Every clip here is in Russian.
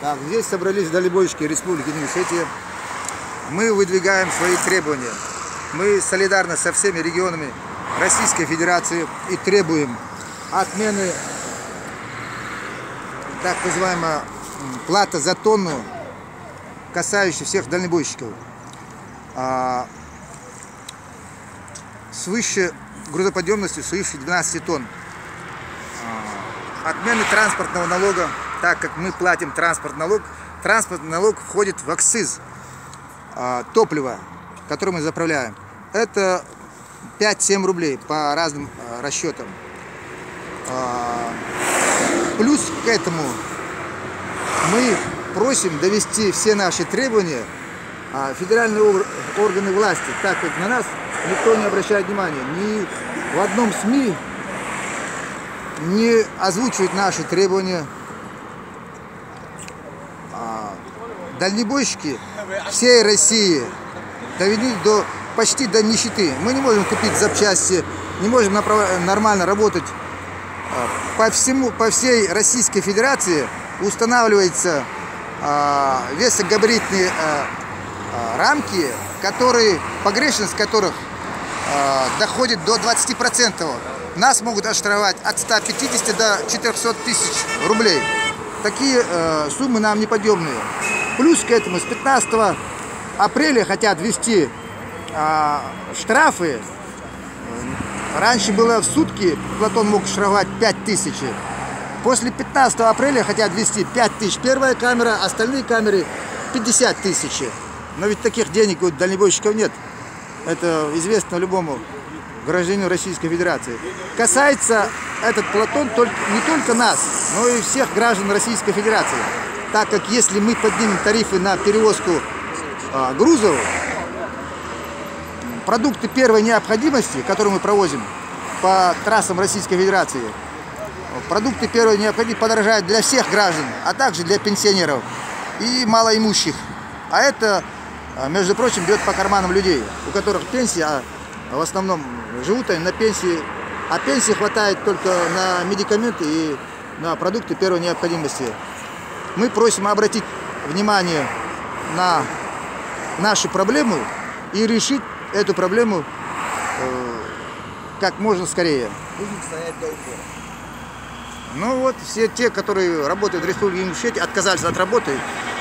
Так, здесь собрались дальнобойщики Республики Ингушетия. Мы выдвигаем свои требования. Мы солидарны со всеми регионами Российской Федерации и требуем отмены так называемой платы за тонну, касающейся всех дальнобойщиков. Свыше грузоподъемностью свыше 12 тонн. Отмены транспортного налога, так как мы платим транспортный налог входит в акциз топлива, которое мы заправляем. Это 5-7 рублей по разным расчетам. Плюс к этому мы просим довести все наши требования федеральные органы власти, так как на нас никто не обращает внимания. Ни в одном СМИ не озвучивают наши требования. Дальнобойщики всей России доведены почти до нищеты. Мы не можем купить запчасти, не можем нормально работать. По всей Российской Федерации устанавливаются весогабаритные рамки, погрешность которых доходит до 20%. Нас могут оштрафовать от 150 до 400 тысяч рублей. Такие суммы нам неподъемные. Плюс к этому с 15 апреля хотят ввести штрафы. Раньше было в сутки Платон мог штрафовать 5000. После 15 апреля хотят ввести 5000 первая камера, остальные камеры 50 тысяч. Но ведь таких денег у дальнобойщиков нет. Это известно любому гражданину Российской Федерации. Касается этот Платон не только нас, но и всех граждан Российской Федерации. Так как если мы поднимем тарифы на перевозку грузов, продукты первой необходимости, которые мы провозим по трассам Российской Федерации, продукты первой необходимости подорожают для всех граждан, а также для пенсионеров и малоимущих. А это, между прочим, бьет по карманам людей, у которых пенсия, в основном живут они на пенсии, а пенсии хватает только на медикаменты и на продукты первой необходимости. Мы просим обратить внимание на наши проблемы и решить эту проблему как можно скорее. Будем стоять до упора. Ну вот, все те, которые работают в Республике Ингушетия, отказались от работы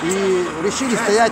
и решили стоять.